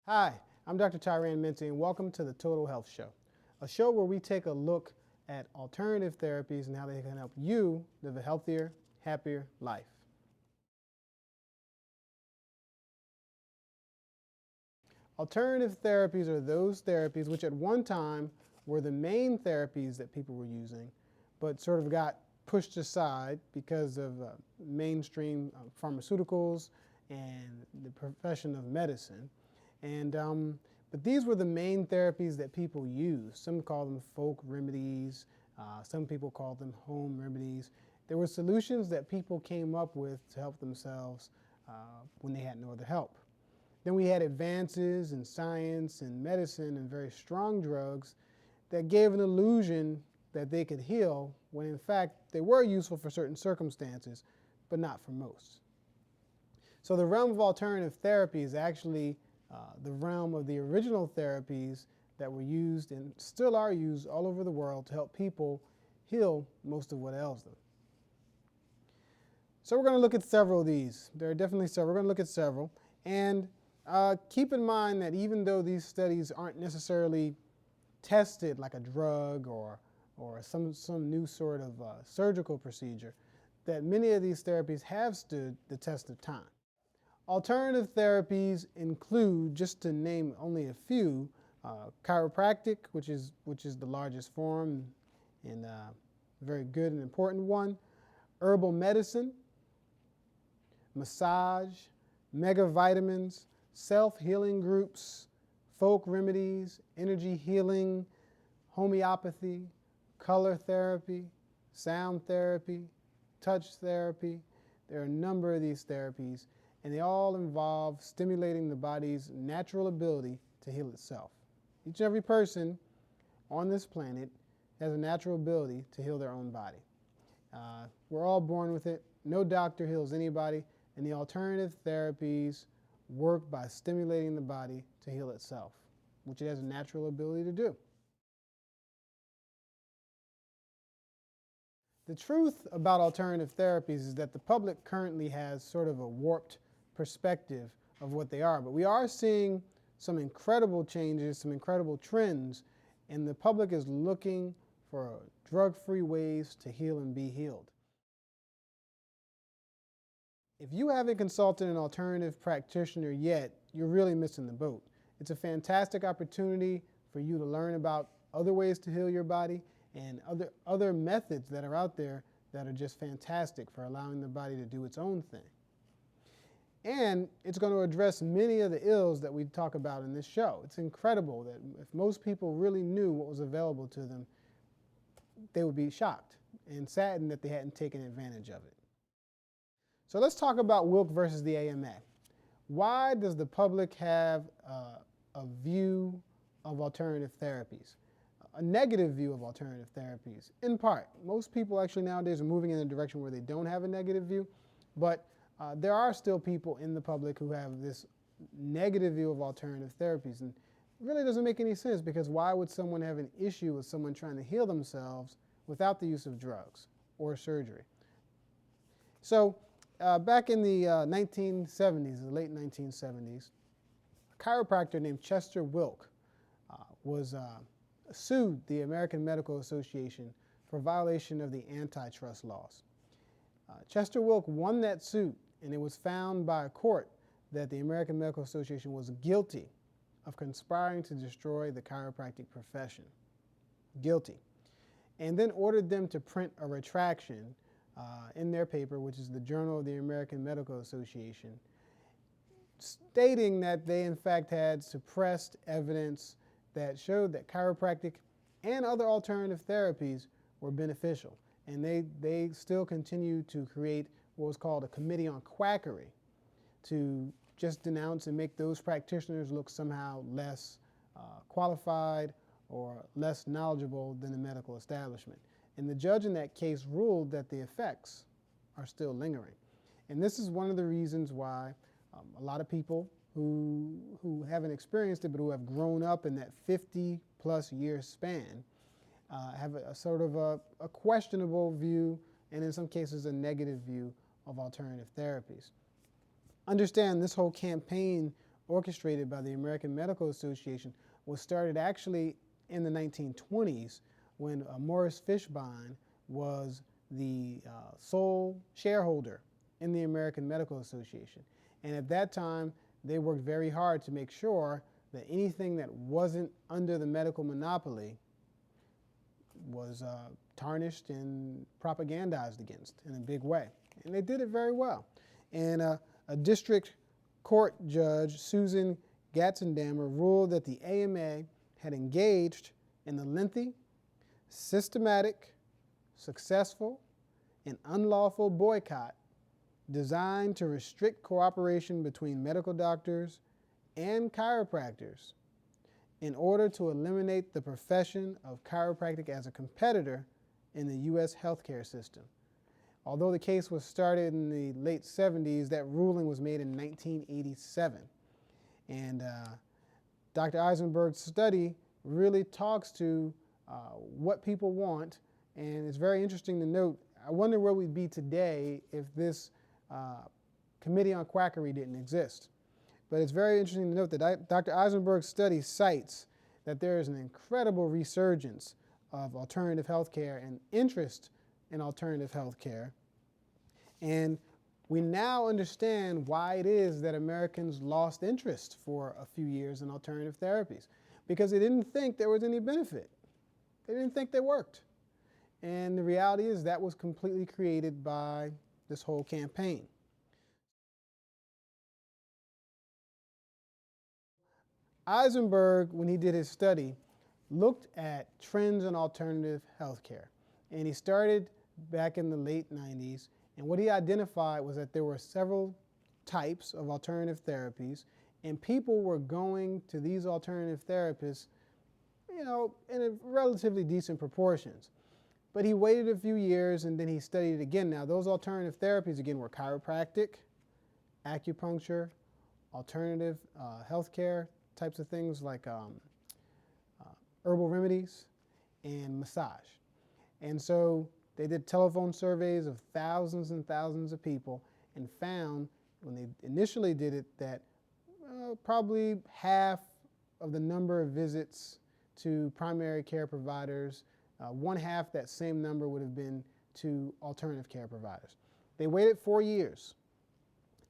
Hi, I'm Dr. Tyran Minty, and welcome to the Total Health Show, a show where we take a look at alternative therapies and how they can help you live a healthier, happier life. Alternative therapies are those therapies which at one time were the main therapies that people were using, but sort of got pushed aside because of mainstream pharmaceuticals and the profession of medicine. But these were the main therapies that people used. Some call them folk remedies. Some people call them home remedies. There were solutions that people came up with to help themselves when they had no other help. Then we had advances in science and medicine and very strong drugs that gave an illusion that they could heal when in fact they were useful for certain circumstances, but not for most. So the realm of alternative therapy is actually the realm of the original therapies that were used and still are used all over the world to help people heal most of what ails them. So we're going to look at several of these. There are definitely several. We're going to look at several. And keep in mind that even though these studies aren't necessarily tested like a drug or some new sort of surgical procedure, that many of these therapies have stood the test of time. Alternative therapies include, just to name only a few, chiropractic, which is the largest form and a very good and important one, herbal medicine, massage, megavitamins, self-healing groups, folk remedies, energy healing, homeopathy, color therapy, sound therapy, touch therapy. There are a number of these therapies, and they all involve stimulating the body's natural ability to heal itself. Each and every person on this planet has a natural ability to heal their own body. We're all born with it. No doctor heals anybody, and the alternative therapies work by stimulating the body to heal itself, which it has a natural ability to do. The truth about alternative therapies is that the public currently has sort of a warped perspective of what they are, but we are seeing some incredible changes, some incredible trends, and the public is looking for drug-free ways to heal and be healed. If you haven't consulted an alternative practitioner yet, you're really missing the boat. It's a fantastic opportunity for you to learn about other ways to heal your body and other methods that are out there that are just fantastic for allowing the body to do its own thing. And it's going to address many of the ills that we talk about in this show. It's incredible that if most people really knew what was available to them, they would be shocked and saddened that they hadn't taken advantage of it. So let's talk about Wilk versus the AMA. Why does the public have a view of alternative therapies? A negative view of alternative therapies, in part. Most people actually nowadays are moving in a direction where they don't have a negative view, but there are still people in the public who have this negative view of alternative therapies, and it really doesn't make any sense, because why would someone have an issue with someone trying to heal themselves without the use of drugs or surgery? So back in the 1970s, the late 1970s, a chiropractor named Chester Wilk was sued the American Medical Association for violation of the antitrust laws. Chester Wilk won that suit, and it was found by a court that the American Medical Association was guilty of conspiring to destroy the chiropractic profession. Guilty. And then ordered them to print a retraction in their paper, which is the Journal of the American Medical Association, stating that they in fact had suppressed evidence that showed that chiropractic and other alternative therapies were beneficial. And they still continue to create what was called a committee on quackery to just denounce and make those practitioners look somehow less qualified or less knowledgeable than the medical establishment. And the judge in that case ruled that the effects are still lingering. And this is one of the reasons why a lot of people who haven't experienced it but who have grown up in that 50-plus year span have a sort of a questionable view, and in some cases a negative view of alternative therapies. Understand, this whole campaign orchestrated by the American Medical Association was started actually in the 1920s when Morris Fishbein was the sole shareholder in the American Medical Association. And at that time, they worked very hard to make sure that anything that wasn't under the medical monopoly was tarnished and propagandized against in a big way. And they did it very well. And a district court judge, Susan Gatzendamer, ruled that the AMA had engaged in the lengthy, systematic, successful, and unlawful boycott designed to restrict cooperation between medical doctors and chiropractors in order to eliminate the profession of chiropractic as a competitor in the U.S. healthcare system. Although the case was started in the late 70s, that ruling was made in 1987. And Dr. Eisenberg's study really talks to what people want, and it's very interesting to note. I wonder where we'd be today if this Committee on Quackery didn't exist. But it's very interesting to note that Dr. Eisenberg's study cites that there is an incredible resurgence of alternative healthcare and interest in alternative healthcare. And we now understand why it is that Americans lost interest for a few years in alternative therapies, because they didn't think there was any benefit. They didn't think they worked. And the reality is that was completely created by this whole campaign. Eisenberg, when he did his study, looked at trends in alternative healthcare. And he started back in the late 90s. And what he identified was that there were several types of alternative therapies, and people were going to these alternative therapists, you know, in a relatively decent proportions. But he waited a few years and then he studied it again. Now, those alternative therapies, again, were chiropractic, acupuncture, alternative healthcare types of things like herbal remedies and massage. And so they did telephone surveys of thousands and thousands of people and found, when they initially did it, that probably half of the number of visits to primary care providers, one half that same number would have been to alternative care providers. They waited 4 years.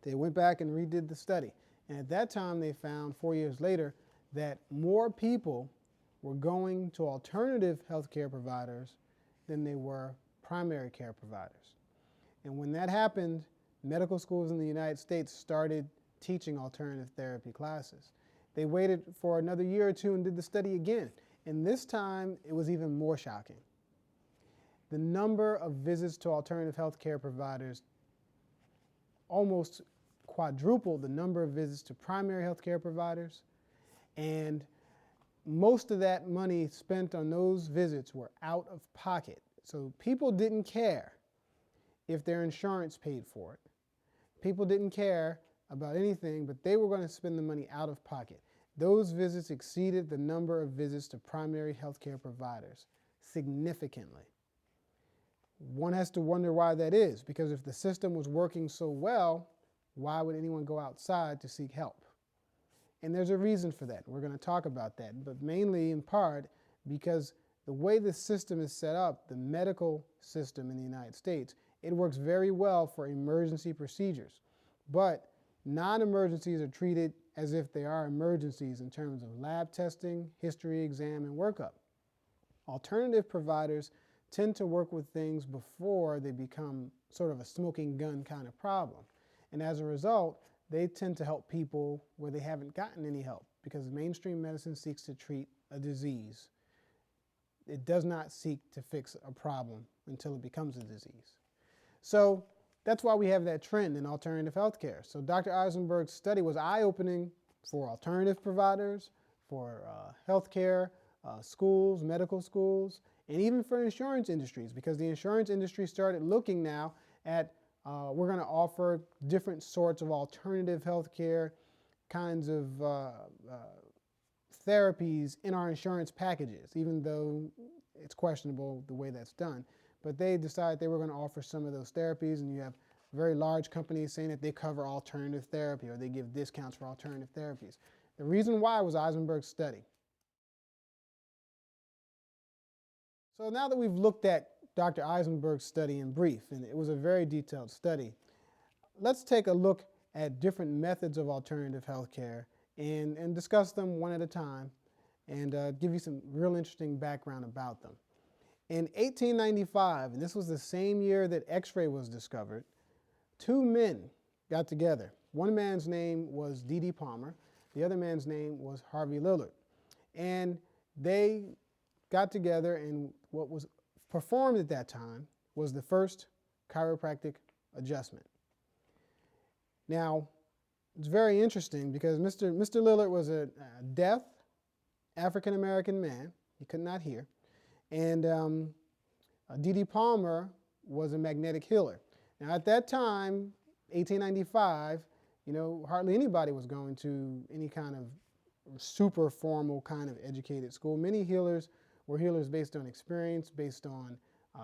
They went back and redid the study. And at that time, they found 4 years later that more people were going to alternative healthcare providers than they were primary care providers. And when that happened, medical schools in the United States started teaching alternative therapy classes. They waited for another year or two and did the study again. And this time, it was even more shocking. The number of visits to alternative healthcare providers almost quadrupled the number of visits to primary healthcare providers, and most of that money spent on those visits were out of pocket. So people didn't care if their insurance paid for it. People didn't care about anything, but they were going to spend the money out of pocket. Those visits exceeded the number of visits to primary healthcare providers significantly. One has to wonder why that is, because if the system was working so well, why would anyone go outside to seek help? And there's a reason for that. We're going to talk about that, but mainly in part because the way the system is set up, the medical system in the United States, it works very well for emergency procedures. But non-emergencies are treated as if they are emergencies in terms of lab testing, history exam, and workup. Alternative providers tend to work with things before they become sort of a smoking gun kind of problem. And as a result, they tend to help people where they haven't gotten any help, because mainstream medicine seeks to treat a disease. It does not seek to fix a problem until it becomes a disease. So that's why we have that trend in alternative healthcare. So Dr. Eisenberg's study was eye-opening for alternative providers, for healthcare, schools, medical schools, and even for insurance industries, because the insurance industry started looking now at we're going to offer different sorts of alternative healthcare kinds of therapies in our insurance packages, even though it's questionable the way that's done. But they decided they were going to offer some of those therapies, and you have very large companies saying that they cover alternative therapy or they give discounts for alternative therapies. The reason why was Eisenberg's study. So now that we've looked at Dr. Eisenberg's study in brief, and it was a very detailed study, let's take a look at different methods of alternative health care and discuss them one at a time and give you some real interesting background about them. In 1895, and this was the same year that X-ray was discovered, two men got together. One man's name was D.D. Palmer. The other man's name was Harvey Lillard. And they got together, and what was performed at that time was the first chiropractic adjustment. Now, it's very interesting because Mr. Lillard was a deaf African-American man. He could not hear. And D.D. Palmer was a magnetic healer. Now, at that time, 1895, hardly anybody was going to any kind of super formal kind of educated school. Many healers were healers based on experience, based on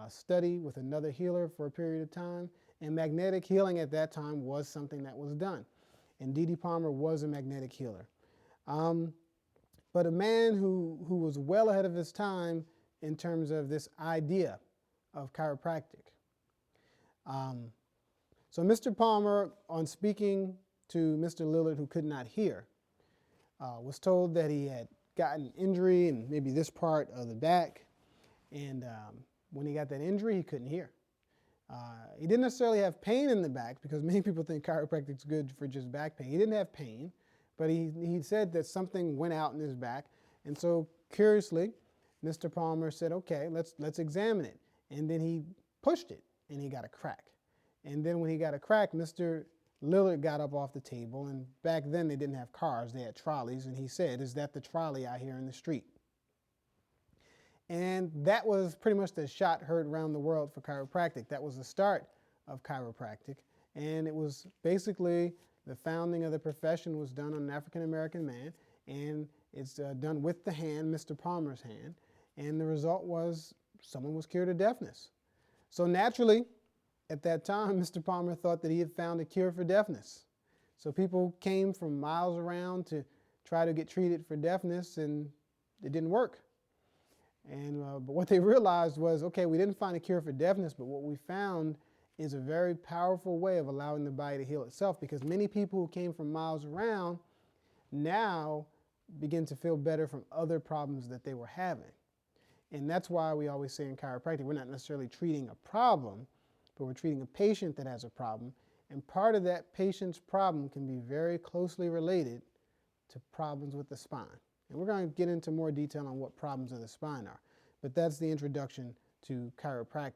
study with another healer for a period of time. And magnetic healing at that time was something that was done. And D.D. Palmer was a magnetic healer. But a man who was well ahead of his time in terms of this idea of chiropractic. So Mr. Palmer, on speaking to Mr. Lillard, who could not hear, was told that he had gotten injury in maybe this part of the back, and when he got that injury, he couldn't hear. He didn't necessarily have pain in the back, because many people think chiropractic is good for just back pain. He didn't have pain, but he said that something went out in his back, and so curiously, Mr. Palmer said, okay, let's examine it. And then he pushed it, and he got a crack. And then when he got a crack, Mr. Lillard got up off the table, and back then they didn't have cars, they had trolleys, and he said, is that the trolley out here in the street? And that was pretty much the shot heard around the world for chiropractic. That was the start of chiropractic, and it was basically the founding of the profession was done on an African-American man, and it's done with the hand, Mr. Palmer's hand, and the result was someone was cured of deafness. So naturally, at that time, Mr. Palmer thought that he had found a cure for deafness. So people came from miles around to try to get treated for deafness, and it didn't work. And but what they realized was, okay, we didn't find a cure for deafness, but what we found is a very powerful way of allowing the body to heal itself, because many people who came from miles around now begin to feel better from other problems that they were having. And that's why we always say in chiropractic, we're not necessarily treating a problem, but we're treating a patient that has a problem. And part of that patient's problem can be very closely related to problems with the spine. And we're going to get into more detail on what problems of the spine are. But that's the introduction to chiropractic.